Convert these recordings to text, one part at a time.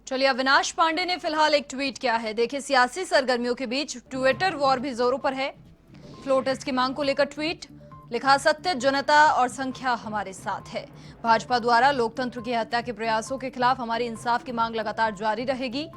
चलिए, अविनाश पांडे ने फिलहाल एक ट्वीट किया है। देखिए, सियासी सरगर्मियों के बीच ट्विटर वॉर भी जोरों पर है। फ्लोर टेस्ट की मांग को लेकर ट्वीट लिखा, सत्य, जनता और संख्या हमारे साथ है। भाजपा द्वारा लोकतंत्र की हत्या के प्रयासों के खिलाफ हमारी इंसाफ की मांग लगातार जारी रहेगी।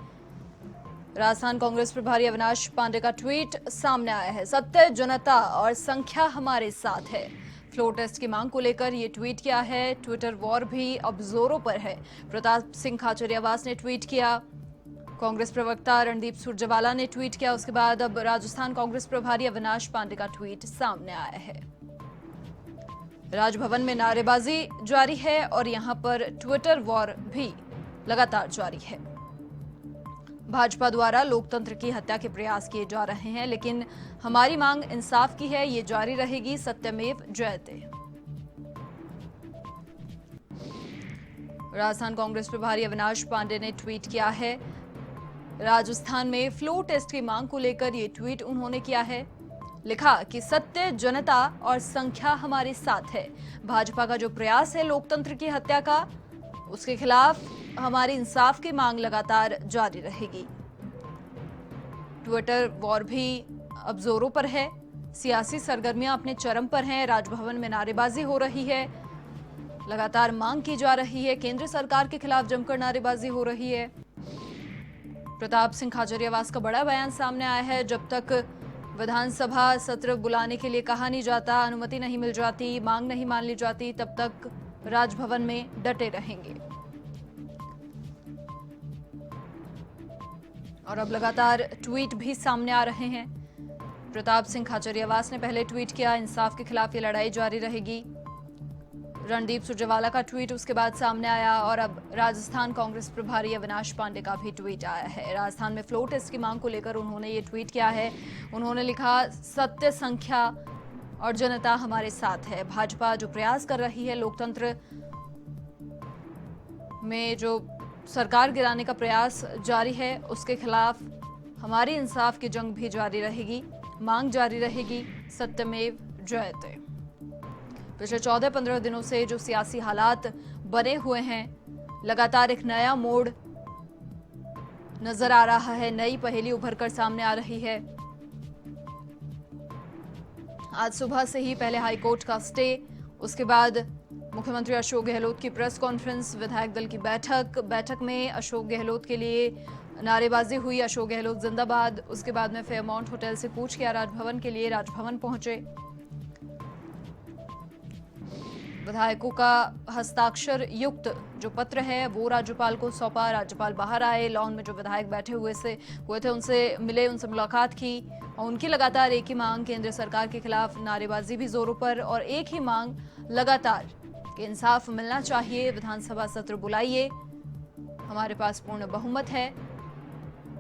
राजस्थान कांग्रेस प्रभारी अविनाश पांडे का ट्वीट सामने आया है। सत्य, जनता और संख्या हमारे साथ है। फ्लोर टेस्ट की मांग को लेकर ये ट्वीट किया है। ट्विटर वॉर भी अब जोरों पर है। प्रताप सिंह खाचरियावास ने ट्वीट किया, कांग्रेस प्रवक्ता रणदीप सुरजेवाला ने ट्वीट किया। उसके बाद अब राजस्थान कांग्रेस प्रभारी अविनाश पांडे का ट्वीट सामने आया है। राजभवन में नारेबाजी जारी है और यहां पर ट्विटर वॉर भी लगातार जारी है। भाजपा द्वारा लोकतंत्र की हत्या के प्रयास किए जा रहे हैं, लेकिन हमारी मांग इंसाफ की है, ये जारी रहेगी। सत्यमेव जयते। राजस्थान कांग्रेस प्रभारी अविनाश पांडे ने ट्वीट किया है। राजस्थान में फ्लोर टेस्ट की मांग को लेकर ये ट्वीट उन्होंने किया है। लिखा कि सत्य, जनता और संख्या हमारे साथ है। भाजपा का जो प्रयास है लोकतंत्र की हत्या का, उसके खिलाफ हमारी इंसाफ की मांग लगातार जारी रहेगी। ट्विटर वॉर भी अब जोरों पर है। सियासी सरगर्मियां अपने चरम पर हैं। राजभवन में नारेबाजी हो रही है, लगातार मांग की जा रही है। केंद्र सरकार के खिलाफ जमकर नारेबाजी हो रही है। प्रताप सिंह खाचरियावास का बड़ा बयान सामने आया है। जब तक विधानसभा सत्र बुलाने के लिए कहा नहीं जाता, अनुमति नहीं मिल जाती, मांग नहीं मान ली जाती, तब तक राजभवन में डटे रहेंगे। और अब लगातार ट्वीट भी सामने आ रहे हैं। प्रताप सिंह खाचरियावास ने पहले ट्वीट किया, इंसाफ के खिलाफ ये लड़ाई जारी रहेगी। रणदीप सुरजेवाला का ट्वीट उसके बाद सामने आया और अब राजस्थान कांग्रेस प्रभारी अविनाश पांडे का भी ट्वीट आया है। राजस्थान में फ्लोर टेस्ट की मांग को लेकर उन्होंने ये ट्वीट किया है। उन्होंने लिखा, सत्य, संख्या और जनता हमारे साथ है। भाजपा जो प्रयास कर रही है लोकतंत्र में, जो सरकार गिराने का प्रयास जारी है, उसके खिलाफ हमारी इंसाफ की जंग भी जारी रहेगी, मांग जारी रहेगी। सत्यमेव जयते। पिछले 14-15 दिनों से जो सियासी हालात बने हुए हैं, लगातार एक नया मोड़ नजर आ रहा है, नई पहेली उभर कर सामने आ रही है। आज सुबह से ही पहले हाईकोर्ट का स्टे, उसके बाद मुख्यमंत्री अशोक गहलोत की प्रेस कॉन्फ्रेंस, विधायक दल की बैठक में अशोक गहलोत के लिए नारेबाजी हुई, अशोक गहलोत जिंदाबाद। उसके बाद में फेयरमाउंट होटल से कूच किया राजभवन के लिए, राजभवन पहुंचे। विधायकों का हस्ताक्षर युक्त जो पत्र है वो राज्यपाल को सौंपा। राज्यपाल बाहर आए, लॉन में जो विधायक बैठे हुए थे उनसे मिले, उनसे मुलाकात की और उनकी लगातार एक ही मांग, केंद्र सरकार के खिलाफ नारेबाजी भी जोरों पर और एक ही मांग लगातार कि इंसाफ मिलना चाहिए, विधानसभा सत्र बुलाइए, हमारे पास पूर्ण बहुमत है।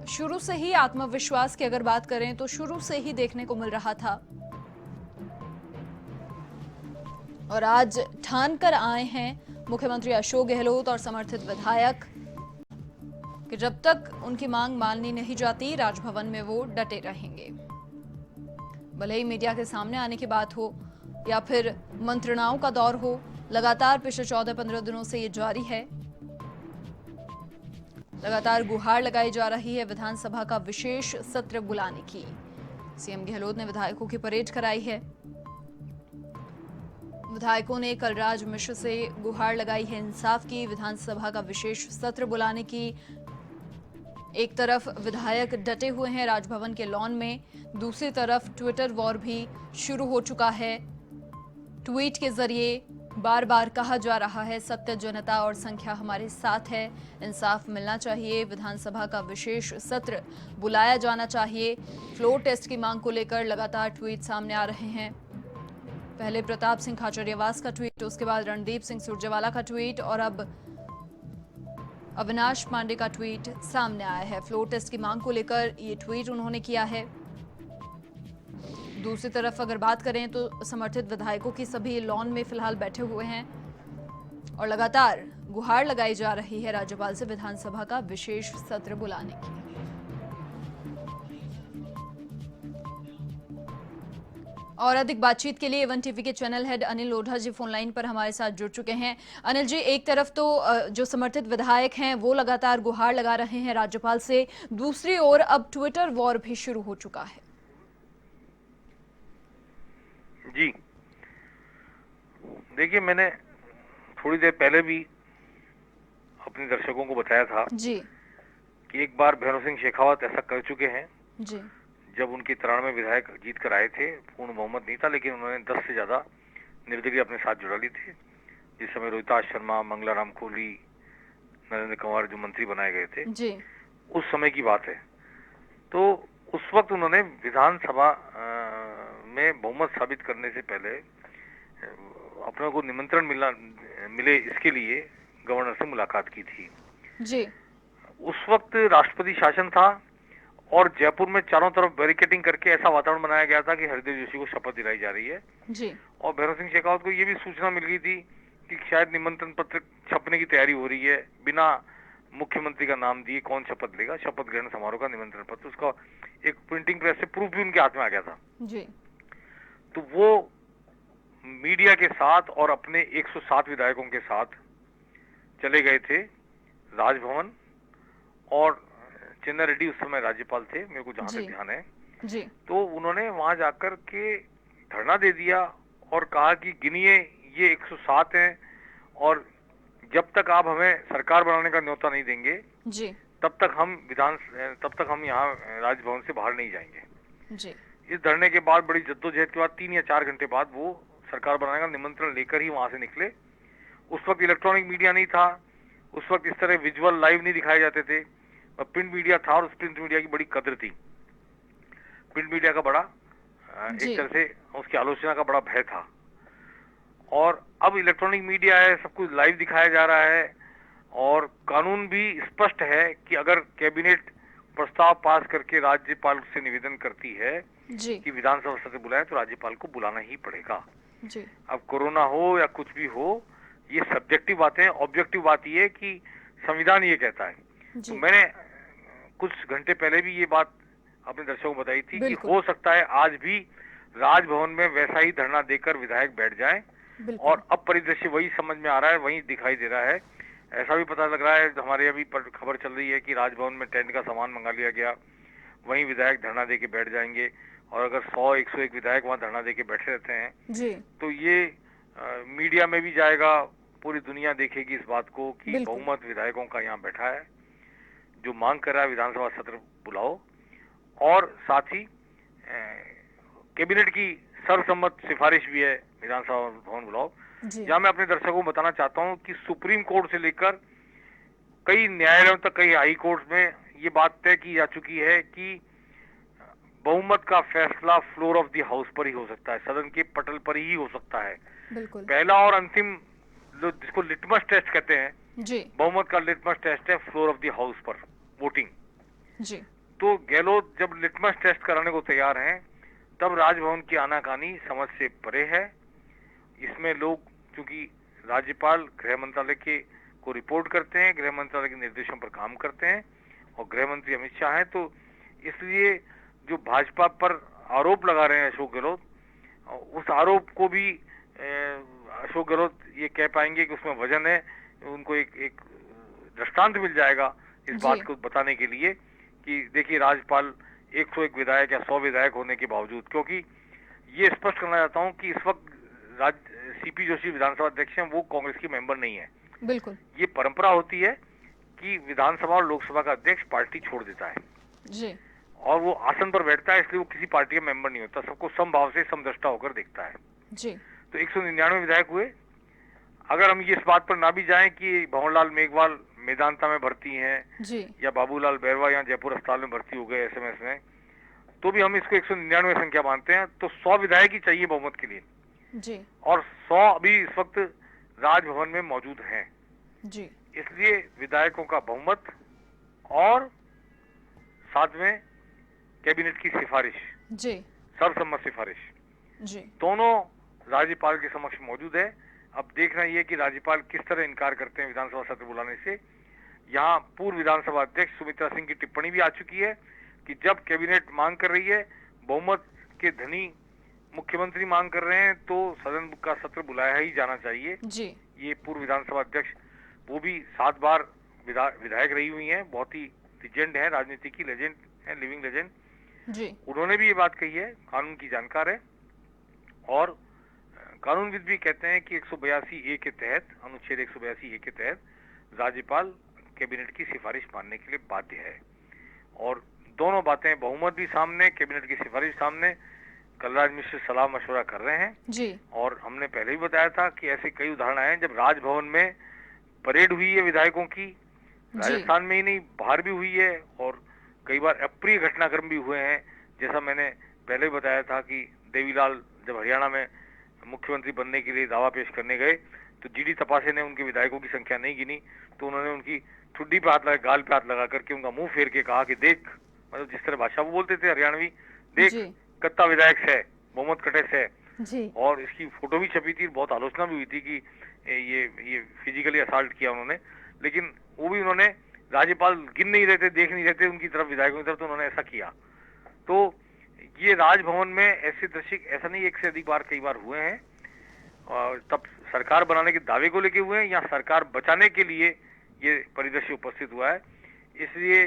शुरू से ही आत्मविश्वास की अगर बात करें तो शुरू से ही देखने को मिल रहा था और आज ठान कर आए हैं मुख्यमंत्री अशोक गहलोत और समर्थित विधायक कि जब तक उनकी मांग माननी नहीं जाती, राजभवन में वो डटे रहेंगे। भले ही मीडिया के सामने आने की बात हो या फिर मंत्रणाओं का दौर हो, लगातार पिछले 14-15 दिनों से ये जारी है। लगातार गुहार लगाई जा रही है विधानसभा का विशेष सत्र बुलाने की। सीएम गहलोत ने विधायकों की परेड कराई है। विधायकों ने कलराज मिश्र से गुहार लगाई है इंसाफ की, विधानसभा का विशेष सत्र बुलाने की। एक तरफ विधायक डटे हुए हैं राजभवन के लॉन में, दूसरी तरफ ट्विटर वॉर भी शुरू हो चुका है। ट्वीट के जरिए बार बार कहा जा रहा है, सत्य, जनता और संख्या हमारे साथ है, इंसाफ मिलना चाहिए, विधानसभा का विशेष सत्र बुलाया जाना चाहिए। फ्लोर टेस्ट की मांग को लेकर लगातार ट्वीट सामने आ रहे हैं। पहले प्रताप सिंह खाचरियावास का ट्वीट, उसके बाद रणदीप सिंह सुरजेवाला का ट्वीट और अब अविनाश पांडे का ट्वीट सामने आया है। फ्लोर टेस्ट की मांग को लेकर ये ट्वीट उन्होंने किया है। दूसरी तरफ अगर बात करें तो समर्थित विधायकों की सभी लॉन में फिलहाल बैठे हुए हैं और लगातार गुहार लगाई जा रही है राज्यपाल से विधानसभा का विशेष सत्र बुलाने की। और अधिक बातचीत के लिए एवन टीवी के चैनल हेड अनिल लोढ़ा जी फोन लाइन पर हमारे साथ जुड़ चुके हैं। अनिल जी, एक तरफ तो जो समर्थित विधायक हैं वो लगातार गुहार लगा रहे हैं राज्यपाल से, दूसरी ओर अब ट्विटर वॉर भी शुरू हो चुका है। जी देखिए, मैंने थोड़ी देर पहले भी अपने दर्शकों को बताया था जी कि एक बार भैरव सिंह शेखावत ऐसा कर चुके हैं। जी जब उनके 93 विधायक जीत कर आए थे, पूर्ण बहुमत नहीं था, लेकिन उन्होंने 10 से ज्यादा निर्दलीय अपने साथ जुड़ा ली थी। जिस समय रोहिताश शर्मा, मंगलाराम कोहली, नरेंद्र कंवर जो मंत्री बनाए गए थे, जी उस समय की बात है। तो उस वक्त उन्होंने विधानसभा में बहुमत साबित करने से पहले अपने को निमंत्रण मिले इसके लिए गवर्नर से मुलाकात की थी। जी उस वक्त राष्ट्रपति शासन था और जयपुर में चारों तरफ बैरिकेडिंग करके ऐसा वातावरण बनाया गया था कि हरदेव जोशी को शपथ दिलाई जा रही है। जी और भैरव सिंह शेखावत को ये भी सूचना मिल गई थी कि शायद निमंत्रण पत्र छपने की तैयारी हो रही है। बिना मुख्यमंत्री का नाम दिए कौन शपथ लेगा? शपथ ग्रहण समारोह का निमंत्रण पत्र, उसका एक प्रिंटिंग प्रेस से प्रूफ भी उनके हाथ में आ गया था। जी तो वो मीडिया के साथ और अपने 107 विधायकों के साथ चले गए थे राजभवन। और चेन्नई रेड्डी उस समय राज्यपाल थे, मेरे को जहां तक ध्यान है। जी तो उन्होंने वहां जाकर के धरना दे दिया और कहा कि गिनिए, ये 107 हैं और जब तक आप हमें सरकार बनाने का न्योता नहीं देंगे जी तब तक हम यहाँ राजभवन से बाहर नहीं जाएंगे। जी इस धरने के बाद बड़ी जद्दोजहद के बाद 3 या 4 घंटे बाद वो सरकार बनाने का निमंत्रण लेकर ही वहां से निकले। उस वक्त इलेक्ट्रॉनिक मीडिया नहीं था, उस वक्त इस तरह विजुअल लाइव नहीं दिखाए जाते थे। प्रिंट मीडिया था और उस प्रिंट मीडिया की बड़ी कदर थी। प्रिंट मीडिया का बड़ा एक तरह से उसकी आलोचना का बड़ा भय था। और अब इलेक्ट्रॉनिक मीडिया है, सब कुछ लाइव दिखाया जा रहा है और कानून भी स्पष्ट है कि अगर कैबिनेट प्रस्ताव पास करके राज्यपाल से निवेदन करती है जी कि विधानसभा सत्र बुलाए तो राज्यपाल को बुलाना ही पड़ेगा। जी अब कोरोना हो या कुछ भी हो, ये सब्जेक्टिव बातें हैं। ऑब्जेक्टिव बात ये है कि संविधान ये कहता है। तो मैंने कुछ घंटे पहले भी ये बात अपने दर्शकों को बताई थी कि हो सकता है आज भी राजभवन में वैसा ही धरना देकर विधायक बैठ जाएं। और अब परिदृश्य वही समझ में आ रहा है, वही दिखाई दे रहा है। ऐसा भी पता लग रहा है, हमारे अभी खबर चल रही है कि राजभवन में टेंट का सामान मंगा लिया गया, वहीं विधायक धरना दे के बैठ जाएंगे। और अगर 100-101 विधायक वहां धरना दे के बैठे रहते हैं तो ये मीडिया में भी जाएगा, पूरी दुनिया देखेगी इस बात को कि बहुमत विधायकों का यहाँ बैठा है जो मांग कर रहा है विधानसभा सत्र बुलाओ। और साथ ही कैबिनेट की सर्वसम्मत सिफारिश भी है विधानसभा भवन बुलाओ। यहाँ मैं अपने दर्शकों को बताना चाहता हूँ कि सुप्रीम कोर्ट से लेकर कई न्यायालयों तक, कई हाई कोर्ट में ये बात तय की जा चुकी है कि बहुमत का फैसला फ्लोर ऑफ द हाउस पर ही हो सकता है, सदन के पटल पर ही हो सकता है। पहला और अंतिम जिसको लिटमस टेस्ट कहते हैं, बहुमत का लिटमस टेस्ट है फ्लोर ऑफ द हाउस पर वोटिंग। तो गहलोत जब लिटमस टेस्ट कराने को तैयार हैं तब राजभवन की आनाकानी समझ से परे है। इसमें लोग, चूंकि राज्यपाल गृह मंत्रालय के को रिपोर्ट करते हैं, गृह मंत्रालय के निर्देशों पर काम करते हैं और गृह मंत्री अमित शाह हैं, तो इसलिए जो भाजपा पर आरोप लगा रहे हैं अशोक गहलोत, उस आरोप को भी अशोक गहलोत ये कह पाएंगे कि उसमें वजन है। उनको एक दृष्टांत मिल जाएगा इस बात को बताने के लिए कि देखिए राज्यपाल 101 विधायक या 100 विधायक होने के बावजूद, क्योंकि ये स्पष्ट करना चाहता हूं कि इस वक्त सीपी जोशी विधानसभा अध्यक्ष हैं, वो कांग्रेस की मेंबर नहीं है। बिल्कुल। ये परंपरा होती है कि विधानसभा और लोकसभा का अध्यक्ष पार्टी छोड़ देता है जी। और वो आसन पर बैठता है, इसलिए वो किसी पार्टी का मेंबर नहीं होता, सबको समभाव से समदृष्टा होकर देखता है जी। तो 199 विधायक हुए। अगर हम ये इस बात पर ना भी जाएं कि भंवरलाल मेघवाल मेदांता में भर्ती हैं जी, या बाबूलाल बैरवा यहाँ जयपुर अस्पताल में भर्ती हो गए एसएमएस में, तो भी हम इसको 199 संख्या मानते हैं। तो 100 विधायक ही चाहिए बहुमत के लिए जी। और 100 अभी इस वक्त राजभवन में मौजूद हैं जी। इसलिए विधायकों का बहुमत और साथ में कैबिनेट की सिफारिश जी, सर्वसम्मत सिफारिश जी, दोनों राज्यपाल के समक्ष मौजूद है। अब देखना यह कि राज्यपाल किस तरह इनकार करते हैं विधानसभा सत्र बुलाने से। यहाँ पूर्व विधानसभा अध्यक्ष सुमित्रा सिंह की टिप्पणी भी आ चुकी है कि जब कैबिनेट मांग कर रही है, बहुमत के धनी मुख्यमंत्री मांग कर रहे हैं तो सदन का सत्र बुलाया ही जाना चाहिए जी। ये पूर्व विधानसभा अध्यक्ष, वो भी 7 बार विधायक रही हुई हैं, बहुत ही लीजेंड है, राजनीति की लेजेंड है, लिविंग लेजेंड जी। उन्होंने भी ये बात कही है, कानून की जानकार है और कानूनविद भी कहते हैं कि 182 ए के तहत, अनुच्छेद 182 ए के तहत राज्यपाल कैबिनेट की सिफारिश मानने के लिए बाध्य है। और दोनों बातें, बहुमत भी सामने, कैबिनेट की सिफारिश सामने, कलराज मिश्र सलाह मशवरा कर रहे हैं जी। और हमने पहले भी बताया था कि ऐसे कई उदाहरण आए हैं जब राजभवन में परेड हुई है विधायकों की, राजस्थान में ही नहीं बाहर भी हुई है और कई बार अप्रिय घटनाक्रम भी हुए हैं। जैसा मैंने पहले बताया था कि देवीलाल जब हरियाणा में मुख्यमंत्री बनने के लिए दावा पेश करने गए तो जीडी तपासे ने उनके विधायकों की संख्या नहीं गिनी तो उन्होंने उनकी ठुड्डी पे हाथ लगा, गाल पे हाथ लगा करके उनका मुंह फेर के कहा कि देख, मतलब जिस तरह भाषा वो बोलते थे हरियाणवी, देख कत्ता विधायक से बहुमत कटे से जी। और इसकी फोटो भी छपी थी, बहुत आलोचना भी हुई थी कि ये फिजिकली असॉल्ट किया उन्होंने, लेकिन वो भी उन्होंने, राज्यपाल गिन नहीं रहे थे, देख नहीं रहे थे उनकी तरफ, विधायकों की तरफ, तो उन्होंने ऐसा किया। तो ये राजभवन में ऐसे दृश्य, ऐसा नहीं एक से अधिक बार, कई बार हुए हैं और तब सरकार बनाने के दावे को लेके हुए हैं या सरकार बचाने के लिए ये परिदृश्य उपस्थित हुआ है। इसलिए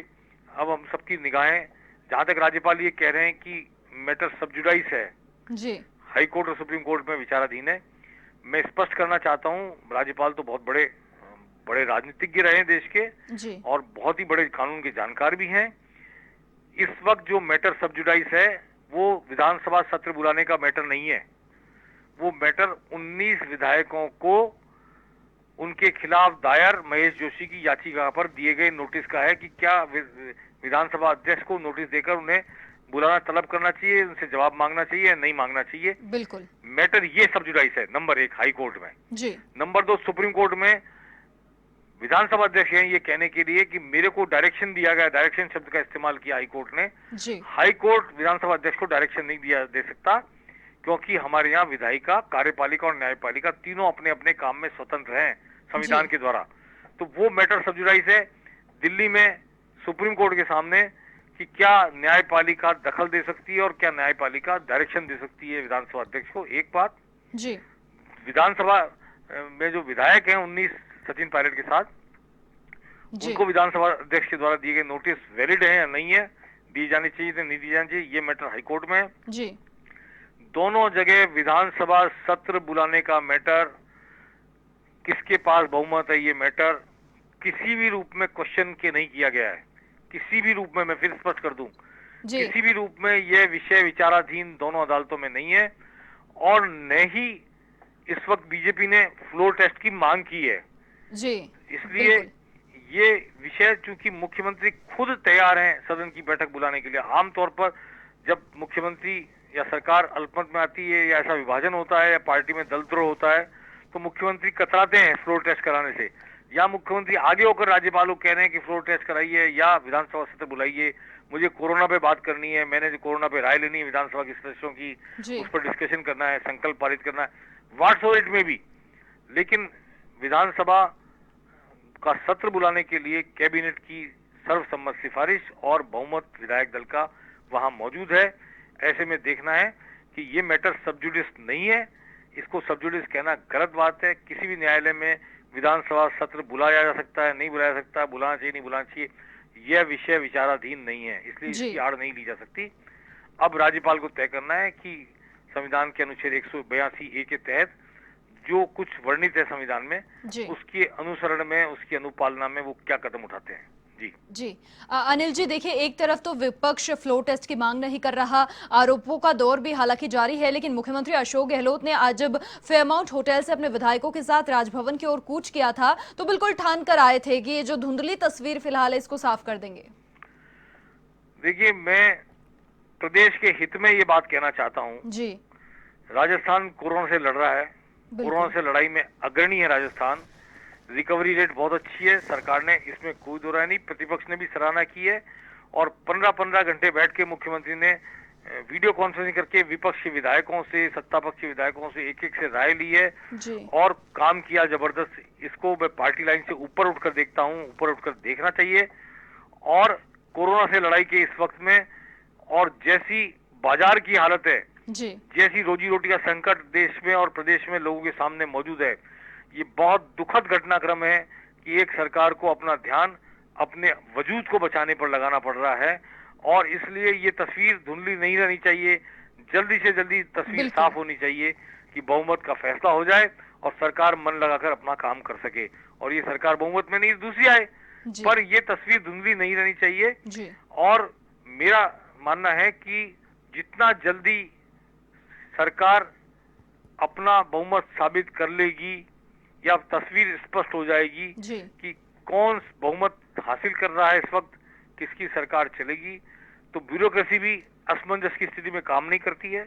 अब हम सबकी निगाहें, जहां तक राज्यपाल ये कह रहे हैं कि मैटर सब जुडाइस है जी, हाई कोर्ट और सुप्रीम कोर्ट में विचाराधीन है, मैं स्पष्ट करना चाहता हूं, राज्यपाल तो बहुत बड़े राजनीतिज्ञ रहे हैं देश के जी। और बहुत ही बड़े कानून के जानकार भी हैं। इस वक्त जो मैटर सब जुडाइस है वो विधानसभा सत्र बुलाने का मैटर नहीं है, वो मैटर 19 विधायकों को उनके खिलाफ दायर महेश जोशी की याचिका पर दिए गए नोटिस का है कि क्या विधानसभा अध्यक्ष को नोटिस देकर उन्हें बुलाना, तलब करना चाहिए, उनसे जवाब मांगना चाहिए या नहीं मांगना चाहिए। बिल्कुल मैटर ये सब जुडाइस है, नंबर 1 हाई कोर्ट में जी। नंबर 2 सुप्रीम कोर्ट में विधानसभा अध्यक्ष हैं ये कहने के लिए कि मेरे को डायरेक्शन दिया गया, डायरेक्शन शब्द का इस्तेमाल किया हाई कोर्ट ने जी। हाई कोर्ट विधानसभा अध्यक्ष को डायरेक्शन नहीं दे सकता क्योंकि हमारे यहाँ विधायिका, कार्यपालिका और न्यायपालिका तीनों अपने अपने काम में स्वतंत्र हैं संविधान के द्वारा। तो वो मैटर सब जुडाइस है दिल्ली में सुप्रीम कोर्ट के सामने कि क्या न्यायपालिका दखल दे सकती है और क्या न्यायपालिका डायरेक्शन दे सकती है विधानसभा अध्यक्ष को। एक बात जी, विधानसभा में जो विधायक हैं 19 सचिन पायलट के साथ, उनको विधानसभा अध्यक्ष के द्वारा दिए गए नोटिस वैलिड है या नहीं है, दी जानी चाहिए या नहीं दी जानी चाहिए, ये मैटर हाईकोर्ट में है जी। दोनों जगह विधानसभा सत्र बुलाने का मैटर, किसके पास बहुमत है, ये मैटर किसी भी रूप में क्वेश्चन के नहीं किया गया है, किसी भी रूप में। मैं फिर स्पष्ट कर दूं, किसी भी रूप में यह विषय विचाराधीन दोनों अदालतों में नहीं है और न ही इस वक्त बीजेपी ने फ्लोर टेस्ट की मांग की है जी। इसलिए ये विषय, चूंकि मुख्यमंत्री खुद तैयार हैं सदन की बैठक बुलाने के लिए। आमतौर पर जब मुख्यमंत्री या सरकार अल्पमत में आती है या ऐसा विभाजन होता है या पार्टी में दलद्रोह होता है तो मुख्यमंत्री कतराते हैं फ्लोर टेस्ट कराने से, या मुख्यमंत्री आगे होकर राज्यपाल को कह रहे हैं कि फ्लोर टेस्ट कराइए या विधानसभा सत्र बुलाइए, मुझे कोरोना पे बात करनी है, मैंने जो कोरोना पे राय लेनी है विधानसभा के सदस्यों की, उस पर डिस्कशन करना है, संकल्प पारित करना है, व्हाट्सएवर इट में भी। लेकिन विधानसभा का सत्र बुलाने के लिए कैबिनेट की सर्वसम्मत सिफारिश और बहुमत विधायक दल का वहां मौजूद है। ऐसे में देखना है कि ये मैटर सब जुडिस नहीं है, इसको सब जुडिस कहना गलत बात है। किसी भी न्यायालय में विधानसभा सत्र बुलाया जा सकता है, नहीं बुलाया सकता, बुलाना चाहिए नहीं बुलाना चाहिए, यह विषय विचाराधीन नहीं है, इसलिए इसकी आड़ नहीं ली जा सकती। अब राज्यपाल को तय करना है कि संविधान के अनुच्छेद 182 ए के तहत जो कुछ वर्णित है संविधान में, उसके अनुसरण में, उसकी अनुपालना में वो क्या कदम उठाते हैं। जी अनिल जी, देखिए एक तरफ तो विपक्ष फ्लोर टेस्ट की मांग नहीं कर रहा, आरोपों का दौर भी हालांकि जारी है, लेकिन मुख्यमंत्री अशोक गहलोत ने आज जब फेयरमाउंट होटल से अपने विधायकों के साथ राजभवन की ओर कूच किया था तो बिल्कुल ठान कर आए थे कि ये जो धुंधली तस्वीर फिलहाल है इसको साफ कर देंगे। देखिए, मैं प्रदेश के हित में ये बात कहना चाहता हूँ जी, राजस्थान कोरोना से लड़ रहा है, कोरोना से लड़ाई में अग्रणी है राजस्थान, रिकवरी रेट बहुत अच्छी है, सरकार ने इसमें कोई दो राय नहीं, प्रतिपक्ष ने भी सराहना की है और 15-15 घंटे बैठ के मुख्यमंत्री ने वीडियो कॉन्फ्रेंसिंग करके विपक्ष के विधायकों से, सत्ता पक्ष के विधायकों से एक एक से राय ली है और काम किया जबरदस्त। इसको मैं पार्टी लाइन से ऊपर उठकर देखता हूँ, ऊपर उठकर देखना चाहिए। और कोरोना से लड़ाई के इस वक्त में और जैसी बाजार की हालत है जी। जैसी रोजी रोटी का संकट देश में और प्रदेश में लोगों के सामने मौजूद है, ये बहुत दुखद घटनाक्रम है कि एक सरकार को अपना ध्यान अपने वजूद को बचाने पर लगाना पड़ रहा है, और इसलिए ये तस्वीर धुंधली नहीं रहनी चाहिए। जल्दी से जल्दी तस्वीर साफ होनी चाहिए कि बहुमत का फैसला हो जाए और सरकार मन लगाकर अपना काम कर सके, और ये सरकार बहुमत में नहीं दूसरी आए, पर ये तस्वीर धुंधली नहीं रहनी चाहिए जी। और मेरा मानना है कि जितना जल्दी सरकार अपना बहुमत साबित कर लेगी या तस्वीर स्पष्ट हो जाएगी कि कौन बहुमत हासिल कर रहा है इस वक्त, किसकी सरकार चलेगी, तो ब्यूरोक्रेसी भी असमंजस की स्थिति में काम नहीं करती है,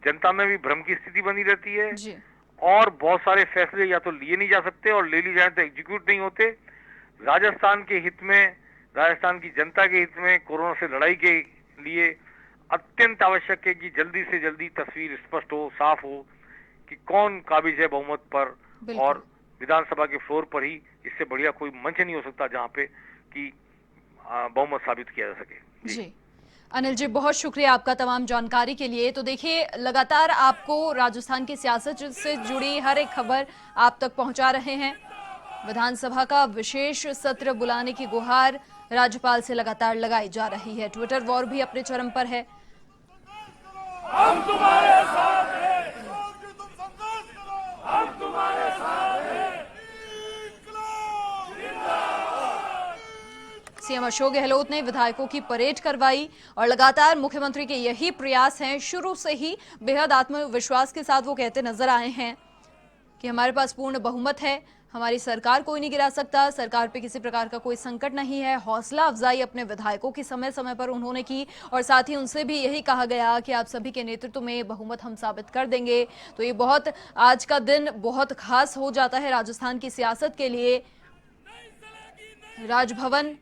जनता में भी भ्रम की स्थिति बनी रहती है और बहुत सारे फैसले या तो लिए नहीं जा सकते और ले लिए जाए तो एग्जीक्यूट नहीं होते। राजस्थान के हित में, राजस्थान की जनता के हित में कोरोना से लड़ाई के लिए अत्यंत आवश्यक है कि जल्दी से जल्दी तस्वीर स्पष्ट हो, साफ हो कि कौन काबिज है बहुमत पर, और विधानसभा के फ्लोर पर ही इससे बढ़िया कोई मंच नहीं हो सकता जहां पे कि बहुमत साबित किया जा सके। जी अनिल जी, बहुत शुक्रिया आपका तमाम जानकारी के लिए। तो देखिए, लगातार आपको राजस्थान की सियासत से जुड़ी हर एक खबर आप तक पहुंचा रहे हैं। विधानसभा का विशेष सत्र बुलाने की गुहार राज्यपाल से लगातार लगाई जा रही है। ट्विटर वॉर भी अपने चरम पर है। हम तुम्हारे साथ हैं, हम तुम्हारे साथ हैं। सीएम अशोक गहलोत ने विधायकों की परेड करवाई और लगातार मुख्यमंत्री के यही प्रयास हैं। शुरू से ही बेहद आत्मविश्वास के साथ वो कहते नजर आए हैं कि हमारे पास पूर्ण बहुमत है, हमारी सरकार कोई नहीं गिरा सकता, सरकार पे किसी प्रकार का कोई संकट नहीं है। हौसला अफजाई अपने विधायकों की समय समय पर उन्होंने की और साथ ही उनसे भी यही कहा गया कि आप सभी के नेतृत्व में बहुमत हम साबित कर देंगे। तो ये बहुत, आज का दिन बहुत खास हो जाता है राजस्थान की सियासत के लिए। राजभवन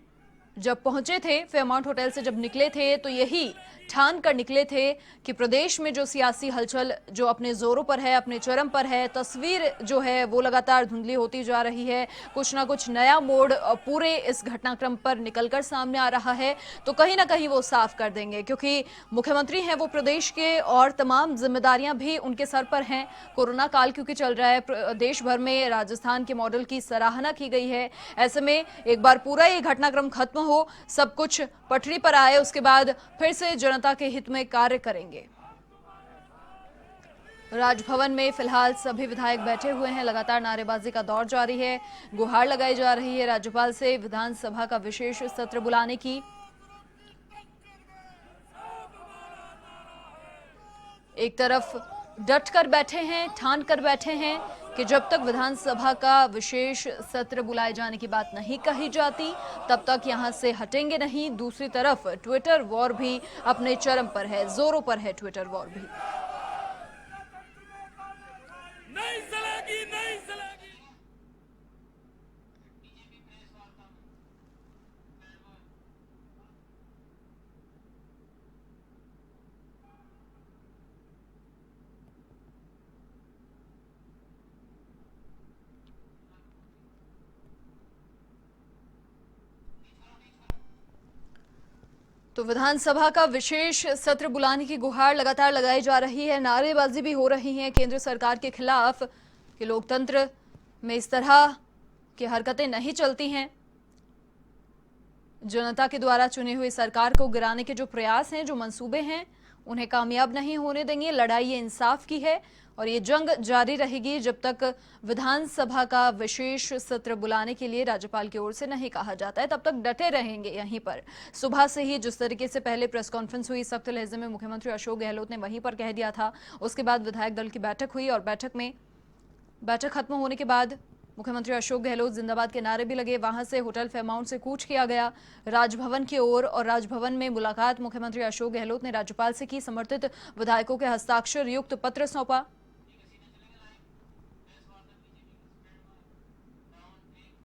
जब पहुंचे थे, फेयरमाउंट होटल से जब निकले थे, तो यही ठान कर निकले थे कि प्रदेश में जो सियासी हलचल जो अपने जोरों पर है, अपने चरम पर है, तस्वीर जो है वो लगातार धुंधली होती जा रही है, कुछ ना कुछ नया मोड़ पूरे इस घटनाक्रम पर निकलकर सामने आ रहा है, तो कहीं ना कहीं वो साफ कर देंगे, क्योंकि मुख्यमंत्री हैं वो प्रदेश के और तमाम जिम्मेदारियां भी उनके सर पर हैं। कोरोना काल क्योंकि चल रहा है, देश भर में राजस्थान के मॉडल की सराहना की गई है। ऐसे में एक बार पूरा ये घटनाक्रम खत्म हो, सब कुछ पटरी पर आए, उसके बाद फिर से जनता के हित में कार्य करेंगे। राजभवन में फिलहाल सभी विधायक बैठे हुए हैं, लगातार नारेबाजी का दौर जारी है, गुहार लगाई जा रही है राज्यपाल से विधानसभा का विशेष सत्र बुलाने की। एक तरफ डट कर बैठे हैं, ठान कर बैठे हैं कि जब तक विधानसभा का विशेष सत्र बुलाए जाने की बात नहीं कही जाती तब तक यहां से हटेंगे नहीं। दूसरी तरफ ट्विटर वॉर भी अपने चरम पर है, जोरों पर है ट्विटर वॉर भी। नहीं चलेगी, नहीं चलेगी। तो विधानसभा का विशेष सत्र बुलाने की गुहार लगातार लगाई जा रही है, नारेबाजी भी हो रही है केंद्र सरकार के खिलाफ कि लोकतंत्र में इस तरह की हरकतें नहीं चलती हैं। जनता के द्वारा चुनी हुई सरकार को गिराने के जो प्रयास हैं, जो मंसूबे हैं, उन्हें कामयाब नहीं होने देंगे। लड़ाई ये इंसाफ की है और ये जंग जारी रहेगी जब तक विधानसभा का विशेष सत्र बुलाने के लिए राज्यपाल की ओर से नहीं कहा जाता है, तब तक डटे रहेंगे यहीं पर। सुबह से ही जिस तरीके से पहले प्रेस कॉन्फ्रेंस हुई, सख्त लहजे में मुख्यमंत्री अशोक गहलोत ने वहीं पर कह दिया था। उसके बाद विधायक दल की बैठक हुई और बैठक खत्म होने के बाद मुख्यमंत्री अशोक गहलोत जिंदाबाद के नारे भी लगे। वहां से होटल फेयरमाउंट से कूच किया गया राजभवन की ओर और राजभवन में मुलाकात मुख्यमंत्री अशोक गहलोत ने राज्यपाल से की। समर्थित विधायकों के हस्ताक्षर युक्त पत्र सौंपा।